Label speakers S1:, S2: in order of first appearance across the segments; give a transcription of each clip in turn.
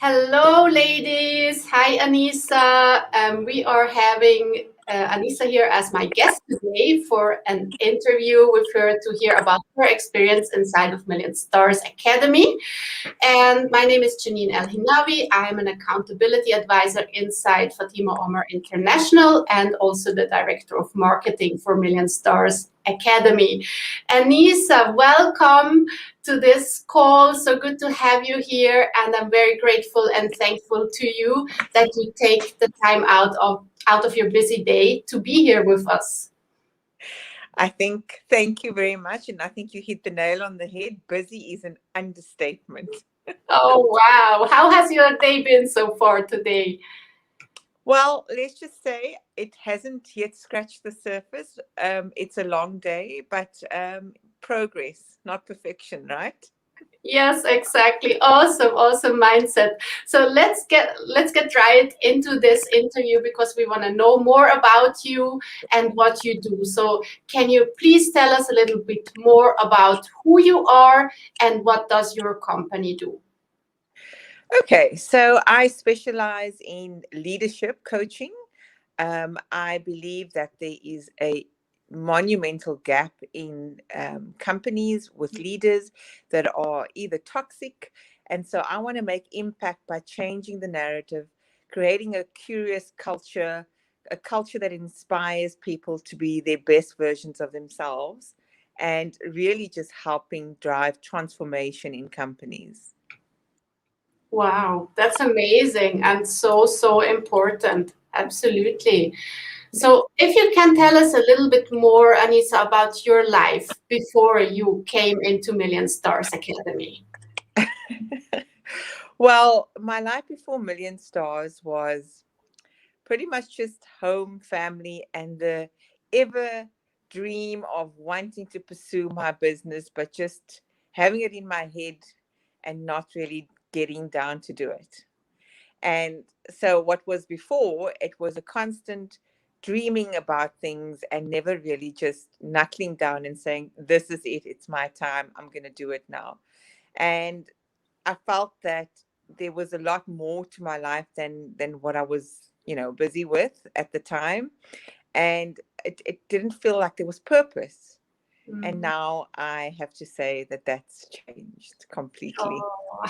S1: Hello, ladies. Hi, Aneesa. We are having Aneesa here as my guest today for an interview with her to hear about her experience inside of Million Stars Academy. And my name is Janine El-Hinawi. I'm an accountability advisor inside Fatima Omar International and also the director of marketing for Million Stars Academy. Aneesa, welcome to this call. So good to have you here. And I'm very grateful and thankful to you that you take the time out of your busy day to be here with us.
S2: Thank you very much. And I think you hit the nail on the head. Busy is an understatement.
S1: Oh, wow. How has your day been so far today?
S2: Well, let's just say it hasn't yet scratched the surface. It's a long day, but progress, not perfection, right?
S1: Yes, exactly. Awesome, awesome mindset. So let's get right into this interview because we want to know more about you and what you do. So can you please tell us a little bit more about who you are and what does your company do?
S2: Okay, so I specialize in leadership coaching. I believe that there is a monumental gap in companies with leaders that are either toxic. And so I want to make impact by changing the narrative, creating a curious culture, a culture that inspires people to be their best versions of themselves, and really just helping drive transformation in companies.
S1: Wow, that's amazing and so, so important. Absolutely. So, if you can tell us a little bit more, Anissa, about your life before you came into Million Stars Academy.
S2: Well, my life before Million Stars was pretty much just home, family, and the ever dream of wanting to pursue my business, but just having it in my head and not really getting down to do it. And so, what was before, it was a constant dreaming about things and never really just knuckling down and saying, "This is it, it's my time, I'm going to do it now." And I felt that there was a lot more to my life than what I was, busy with at the time. And it didn't feel like there was purpose. And
S1: Mhm.
S2: now I have to say that that's changed completely.
S1: Oh,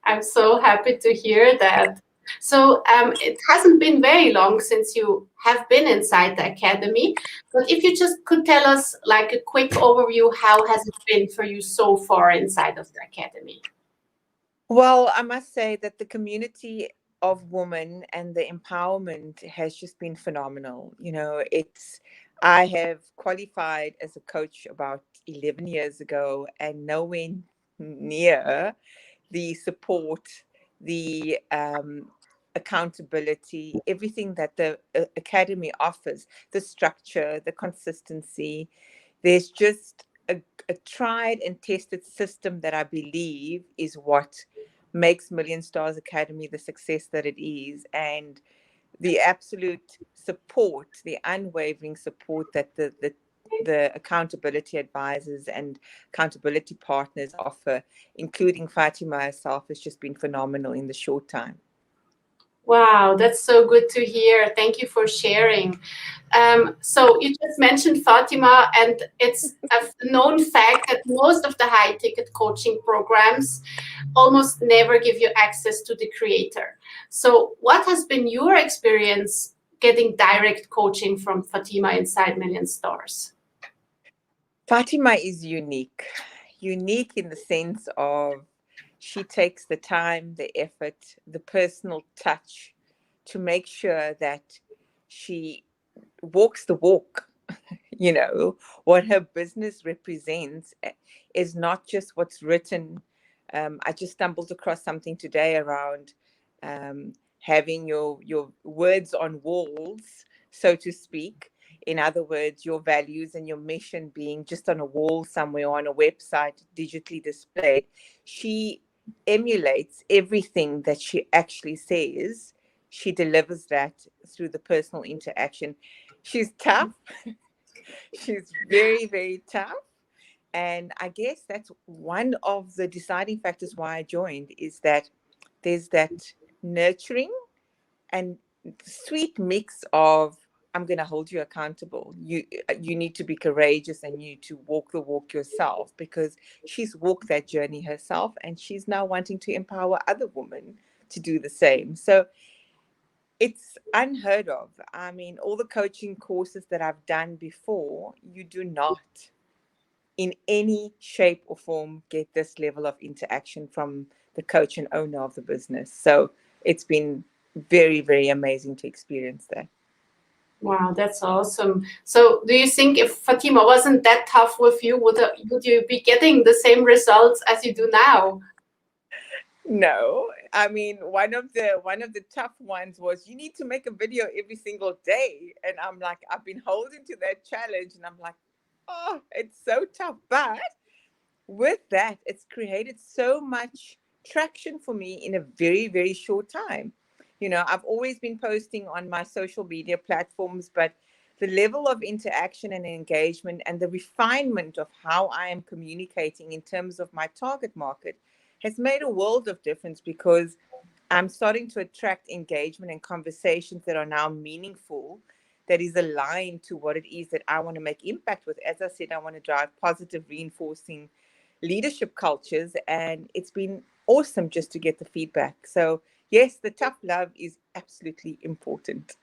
S1: I'm so happy to hear that. So, it hasn't been very long since you have been inside the academy, but if you just could tell us like a quick overview, how has it been for you so far inside of the academy?
S2: Well, I must say that the community of women and the empowerment has just been phenomenal. I have qualified as a coach about 11 years ago, and nowhere near the support, the accountability, everything that the academy offers, the structure, the consistency. There's just a tried and tested system that I believe is what makes Million Stars Academy the success that it is. And the absolute support, the unwavering support that the accountability advisors and accountability partners offer, including Fatima herself, has just been phenomenal in the short time.
S1: Wow, that's so good to hear. Thank you for sharing. So you just mentioned Fatima, and it's a known fact that most of the high ticket coaching programs almost never give you access to the creator. So, what has been your experience getting direct coaching from Fatima inside Million Stars?
S2: Fatima is unique in the sense of she takes the time, the effort, the personal touch to make sure that she walks the walk. What her business represents is not just what's written. I just stumbled across something today around having your words on walls, so to speak. In other words, your values and your mission being just on a wall somewhere or on a website digitally displayed. She emulates everything that she actually says. She delivers that through the personal interaction. She's tough. She's very, very tough. And I guess that's one of the deciding factors why I joined, is that there's that nurturing and sweet mix of, I'm going to hold you accountable. You need to be courageous and you need to walk the walk yourself, because she's walked that journey herself and she's now wanting to empower other women to do the same. So it's unheard of. I mean, all the coaching courses that I've done before, you do not in any shape or form get this level of interaction from the coach and owner of the business. So it's been very, very amazing to experience that.
S1: Wow, that's awesome. So, do you think if Fatima wasn't that tough with you, would you be getting the same results as you do now?
S2: No, I mean, one of the tough ones was, you need to make a video every single day, and I'm like, I've been holding to that challenge, and I'm like, oh, it's so tough. But with that, it's created so much traction for me in a very, very short time. I've always been posting on my social media platforms, but the level of interaction and engagement and the refinement of how I am communicating in terms of my target market has made a world of difference, because I'm starting to attract engagement and conversations that are now meaningful, that is aligned to what it is that I want to make impact with. As I said, I want to drive positive, reinforcing leadership cultures, and it's been awesome just to get the feedback. So yes, the tough love is absolutely important.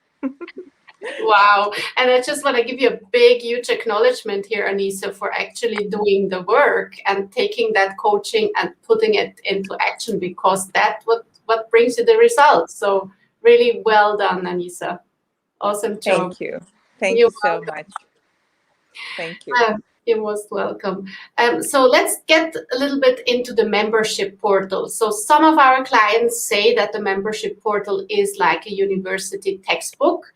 S1: Wow. And I just want to give you a big, huge acknowledgement here, Aneesa, for actually doing the work and taking that coaching and putting it into action, because that's what brings you the results. So really well done, Aneesa. Awesome job.
S2: Thank you. Thank
S1: You're
S2: you so much. Thank you.
S1: You're most welcome. So let's get a little bit into the membership portal. So some of our clients say that the membership portal is like a university textbook.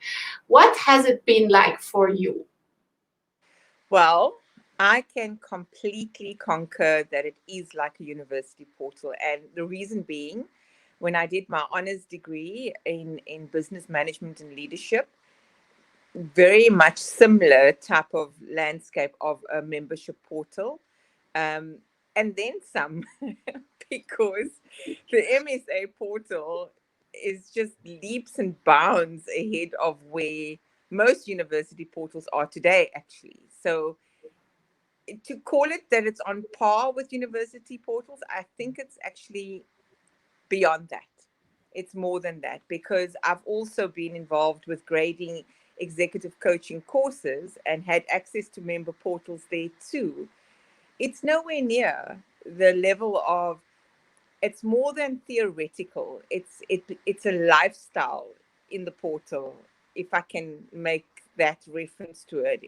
S1: What has it been like for you?
S2: Well, I can completely concur that it is like a university portal. And the reason being, when I did my honors degree in business management and leadership, very much similar type of landscape of a membership portal. Um, and then some, because the MSA portal is just leaps and bounds ahead of where most university portals are today, actually. So to call it that it's on par with university portals, I think it's actually beyond that. It's more than that, because I've also been involved with grading executive coaching courses and had access to member portals there too. It's nowhere near the level of, it's more than theoretical. It's a lifestyle in the portal, if I can make that reference to it.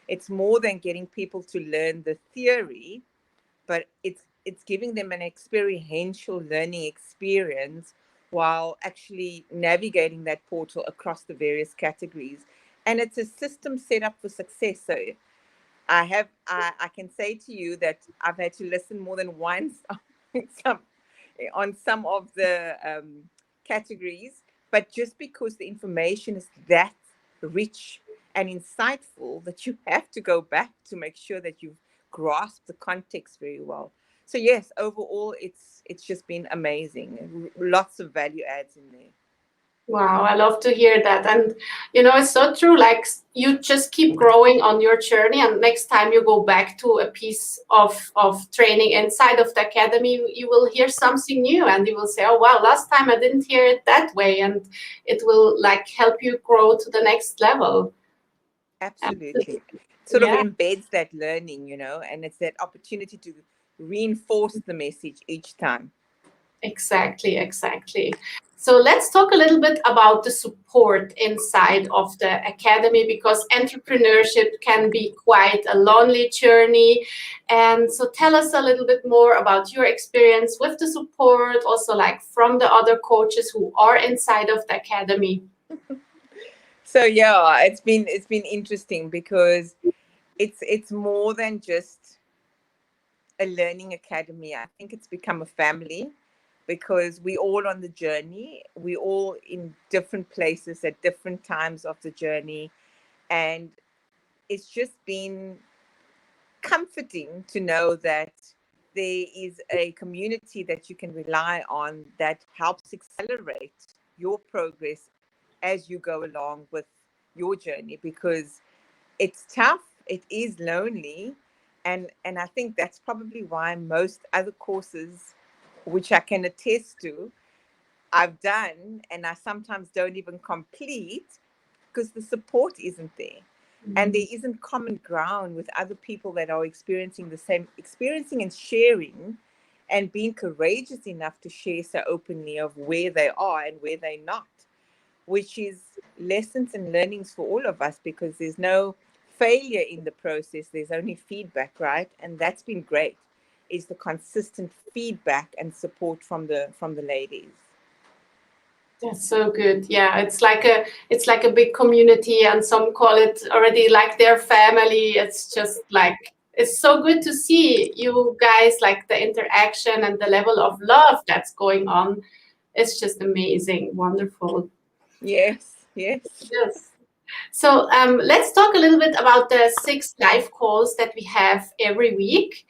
S2: It's more than getting people to learn the theory, but it's giving them an experiential learning experience while actually navigating that portal across the various categories. And it's a system set up for success. So I can say to you that I've had to listen more than once on some of the categories, but just because the information is that rich and insightful, that you have to go back to make sure that you've grasped the context very well. So yes, overall, it's just been amazing. Lots of value adds in there.
S1: Wow, I love to hear that. And it's so true. Like you just keep growing on your journey, and next time you go back to a piece of training inside of the academy, you will hear something new, and you will say, "Oh wow, last time I didn't hear it that way," and it will like help you grow to the next level.
S2: Absolutely. Sort of
S1: Yeah.
S2: embeds that learning, and it's that opportunity to reinforce the message each time.
S1: Exactly, exactly. So let's talk a little bit about the support inside of the academy, because entrepreneurship can be quite a lonely journey. And so tell us a little bit more about your experience with the support, also like from the other coaches who are inside of the academy.
S2: So yeah, it's been interesting, because it's more than just a learning academy. I think it's become a family, because we all on the journey. We all in different places at different times of the journey, and it's just been comforting to know that there is a community that you can rely on that helps accelerate your progress as you go along with your journey, because it's tough, it is lonely, and I think that's probably why most other courses, which I can attest to, I've done and I sometimes don't even complete because the support isn't there. And there isn't common ground with other people that are experiencing the same, experiencing and sharing, and being courageous enough to share so openly of where they are and where they're not, which is lessons and learnings for all of us, because there's no failure in the process. There's only feedback, right? And that's been great, is the consistent feedback and support from the ladies.
S1: That's so good. Yeah, it's like a big community, and some call it already like their family. It's just like it's so good to see you guys, like the interaction and the level of love that's going on. It's just amazing, wonderful.
S2: Yes, yes.
S1: Yes. So let's talk a little bit about the 6 live calls that we have every week.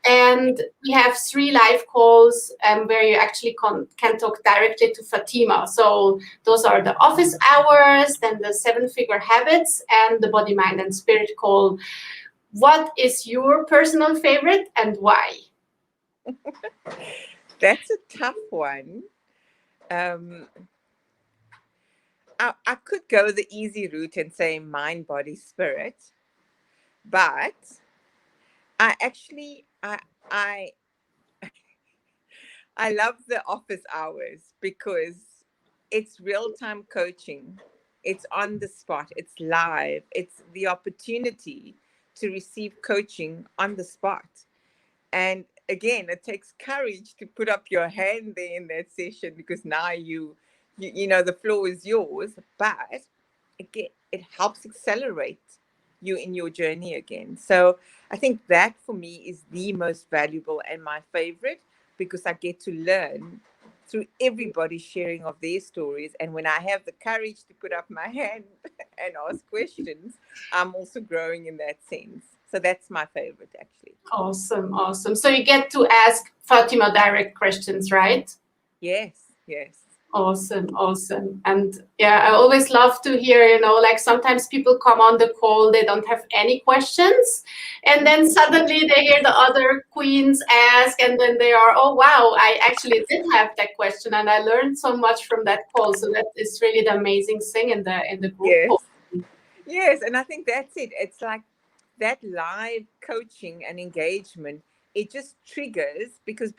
S1: And we have 3 live calls where you actually can talk directly to Fatima. So those are the office hours, then the 7-figure habits, and the body, mind, and spirit call. What is your personal favorite and why?
S2: That's a tough one. I could go the easy route and say mind, body, spirit, but I actually I I love the office hours because it's real-time coaching. It's on the spot, it's live, it's the opportunity to receive coaching on the spot. And again, it takes courage to put up your hand there in that session, because now you know the floor is yours. But again, it helps accelerate you in your journey again. So I think that for me is the most valuable and my favorite, because I get to learn through everybody sharing of their stories. And when I have the courage to put up my hand and ask questions, I'm also growing in that sense. So that's my favorite, actually.
S1: Awesome, awesome. So you get to ask Fatima direct questions, right?
S2: Yes, yes.
S1: Awesome, awesome. And yeah, I always love to hear, like sometimes people come on the call, they don't have any questions. And then suddenly they hear the other queens ask, and then they are, oh, wow, I actually did have that question. And I learned so much from that call. So that is really the amazing thing in the group
S2: Yes.
S1: call.
S2: Yes, and I think that's it. It's like that live coaching and engagement, it just triggers, because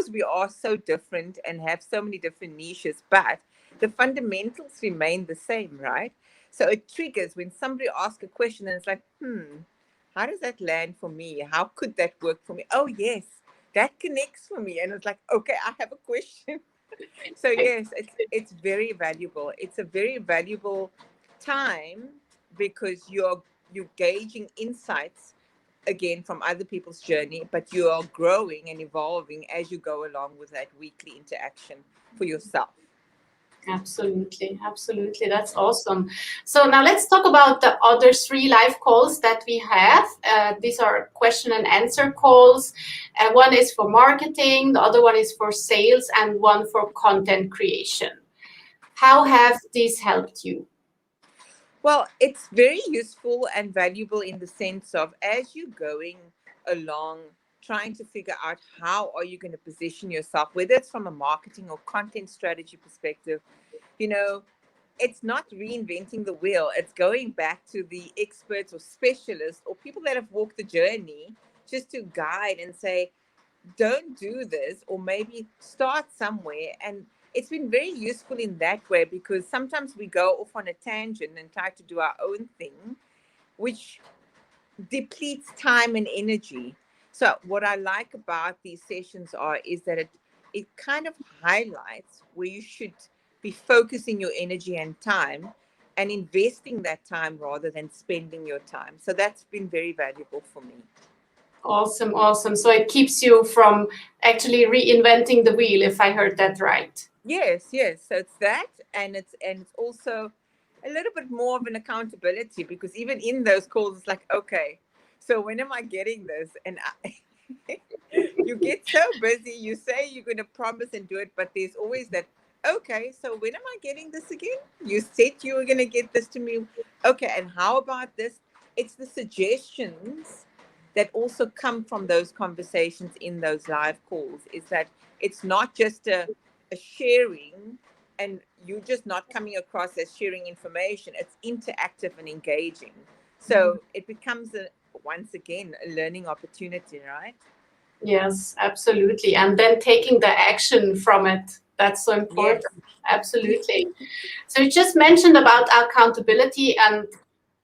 S2: we are so different and have so many different niches, but the fundamentals remain the same, right? So it triggers when somebody asks a question and it's like, how does that land for me? How could that work for me? Oh yes, that connects for me. And it's like, okay, I have a question. So yes, it's very valuable. It's a very valuable time, because you're gauging insights again from other people's journey, but you are growing and evolving as you go along with that weekly interaction for yourself.
S1: Absolutely, absolutely. That's awesome. So now let's talk about the other 3 live calls that we have. These are question and answer calls. One is for marketing, the other one is for sales, and one for content creation. How have these helped you?
S2: Well, it's very useful and valuable in the sense of, as you're going along trying to figure out how are you going to position yourself, whether it's from a marketing or content strategy perspective, you know, it's not reinventing the wheel. It's going back to the experts or specialists or people that have walked the journey, just to guide and say, don't do this, or maybe start somewhere. And it's been very useful in that way, because sometimes we go off on a tangent and try to do our own thing, which depletes time and energy. So what I like about these sessions is that it kind of highlights where you should be focusing your energy and time, and investing that time rather than spending your time. So that's been very valuable for me.
S1: Awesome, awesome. So it keeps you from actually reinventing the wheel, if I heard that right.
S2: Yes, yes. So it's that, and it's also a little bit more of an accountability, because even in those calls, it's like, okay, so when am I getting this? And You get so busy, you say you're going to promise and do it, but there's always that, okay, so when am I getting this again? You said you were going to get this to me. Okay, and how about this? It's the suggestions that also come from those conversations in those live calls, is that it's not just a sharing and you're just not coming across as sharing information. It's interactive and engaging. So it becomes once again, a learning opportunity, right?
S1: Yes, absolutely. And then taking the action from it. That's so
S2: Yes.
S1: important. Absolutely. So you just mentioned about accountability, and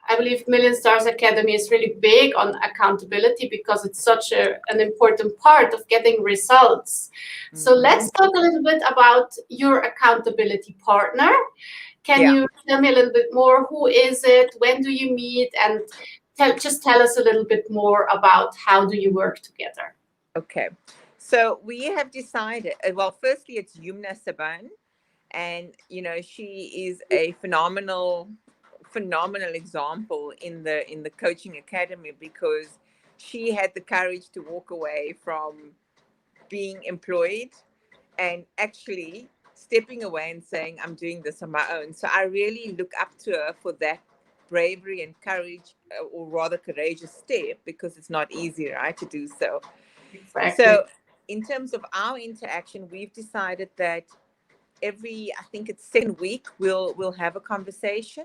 S1: I believe Million Stars Academy is really big on accountability because it's such an important part of getting results. So let's talk a little bit about your accountability partner. Can
S2: Yeah.
S1: you tell me a little bit more? Who is it? When do you meet? And just tell us a little bit more about how do you work together?
S2: Okay. So we have decided, well, firstly, it's Yumna Saban. And, she is a phenomenal example in the coaching academy, because she had the courage to walk away from being employed and actually stepping away and saying, I'm doing this on my own. So I really look up to her for that bravery and courage, or rather courageous step, because it's not easy, right, to do so.
S1: Exactly.
S2: So in terms of our interaction, we've decided that every, I think it's second week, we'll have a conversation,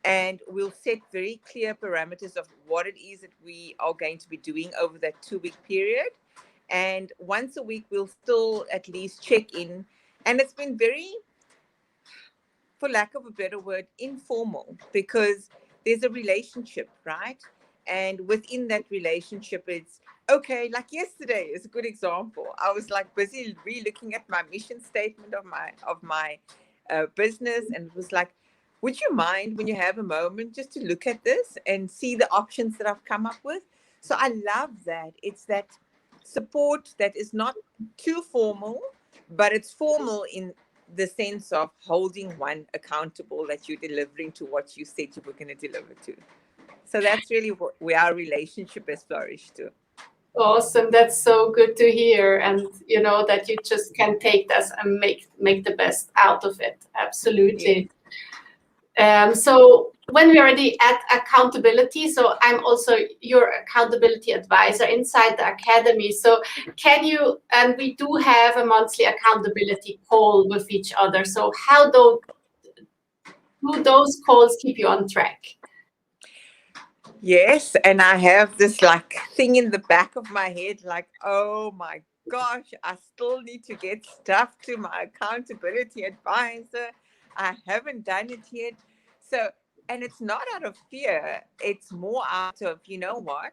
S2: and we'll set very clear parameters of what it is that we are going to be doing over that 2 week period. And once a week, we'll still at least check in. And it's been very, for lack of a better word, informal, because there's a relationship, right? And within that relationship, it's okay. Like yesterday is a good example. I was like busy re-looking at my mission statement of my business, and it was like, would you mind when you have a moment just to look at this and see the options that I've come up with? So I love that. It's that support that is not too formal, but it's formal in the sense of holding one accountable, that you're delivering to what you said you were going to deliver to. So that's really where our relationship has flourished to.
S1: Awesome. That's so good to hear. And you know that you just can take this and make the best out of it.
S2: Yes.
S1: Absolutely. So when we're already at accountability, so I'm also your accountability advisor inside the academy. So can you, and we do have a monthly accountability call with each other. So how do those calls keep you on track?
S2: Yes, and I have this like thing in the back of my head, like, oh my gosh, I still need to get stuff to my accountability advisor. I haven't done it yet. So, and it's not out of fear, it's more out of, you know what,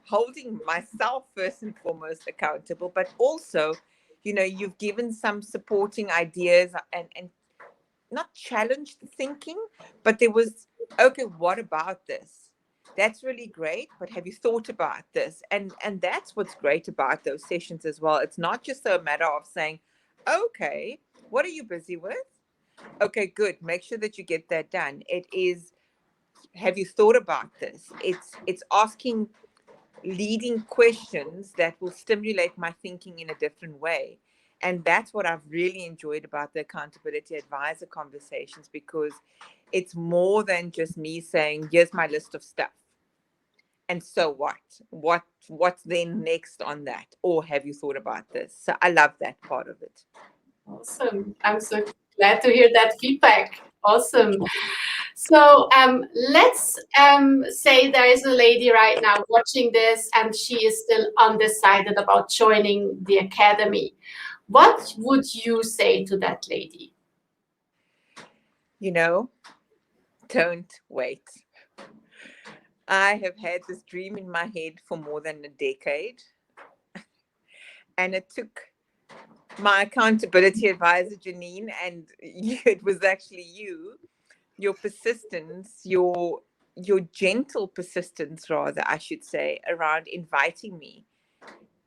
S2: holding myself first and foremost accountable, but also, you've given some supporting ideas, and not challenged the thinking, but there was, okay, what about this? That's really great, but have you thought about this? And that's what's great about those sessions as well. It's not just a matter of saying, okay, what are you busy with? Okay, good. Make sure that you get that done. It is, have you thought about this? It's asking leading questions that will stimulate my thinking in a different way. And that's what I've really enjoyed about the accountability advisor conversations, because it's more than just me saying, here's my list of stuff. And so what? What's then next on that? Or have you thought about this? So I love that part of it.
S1: Awesome. I'm so glad to hear that feedback. Awesome. So let's say there is a lady right now watching this and she is still undecided about joining the academy. What would you say to that lady?
S2: You know, don't wait. I have had this dream in my head for more than a decade. And it took my accountability advisor, Janine, and it was actually you, your persistence, your gentle persistence, rather, I should say, around inviting me.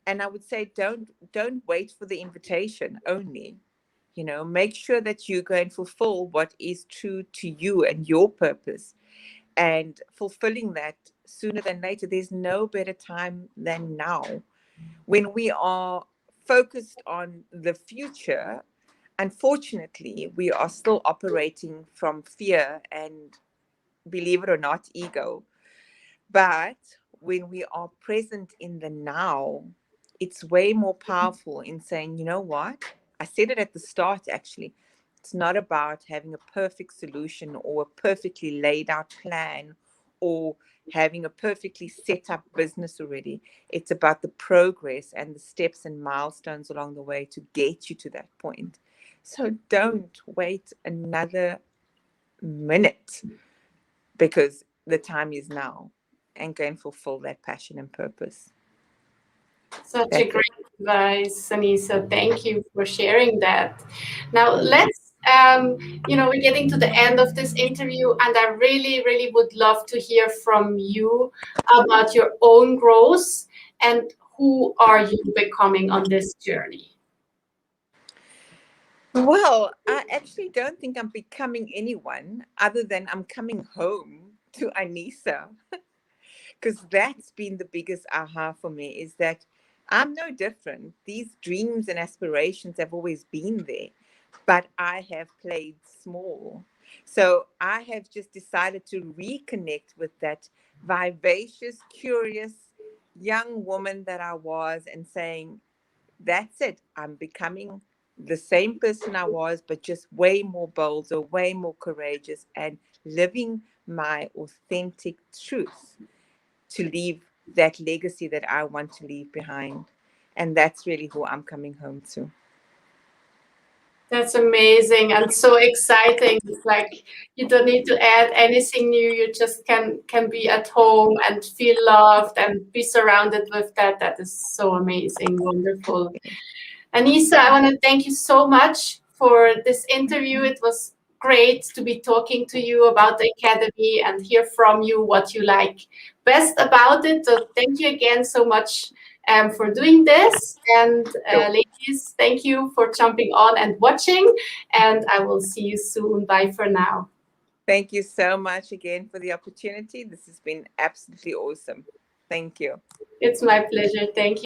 S2: And I would say, don't wait for the invitation only. Make sure that you go and fulfill what is true to you and your purpose, and fulfilling that sooner than later. There's no better time than now When we are focused on the future, unfortunately, we are still operating from fear and, believe it or not, ego. But when we are present in the now, it's way more powerful in saying, you know what? I said it at the start, actually. It's not about having a perfect solution or a perfectly laid out plan or having a perfectly set up business already. It's about the progress and the steps and milestones along the way to get you to that point. So don't wait another minute, because the time is now, and go and fulfill that passion and purpose.
S1: Such a
S2: That's it.
S1: great advice, Aneesa. Thank you for sharing that. Now,
S2: Mm.
S1: we're getting to the end of this interview, and I really, really would love to hear from you about your own growth and who are you becoming on this journey?
S2: Well, I actually don't think I'm becoming anyone other than I'm coming home to Aneesa, because that's been the biggest aha for me, is that I'm no different. These dreams and aspirations have always been there, but I have played small. So I have just decided to reconnect with that vivacious, curious young woman that I was, and saying, that's it. I'm becoming the same person I was, but just way more bold or way more courageous, and living my authentic truth to leave that legacy that I want to leave behind. And that's really who I'm coming home to.
S1: That's amazing and so exciting. It's like you don't need to add anything new. You just can be at home and feel loved and be surrounded with that. That is so amazing, wonderful. Aneesa, I want to thank you so much for this interview. It was great to be talking to you about the Academy and hear from you what you like best about it. So thank you again so much for doing this. And
S2: Sure.
S1: ladies, thank you for jumping on and watching. And I will see you soon. Bye for now.
S2: Thank you so much again for the opportunity. This has been absolutely awesome. Thank you.
S1: It's my pleasure. Thank you.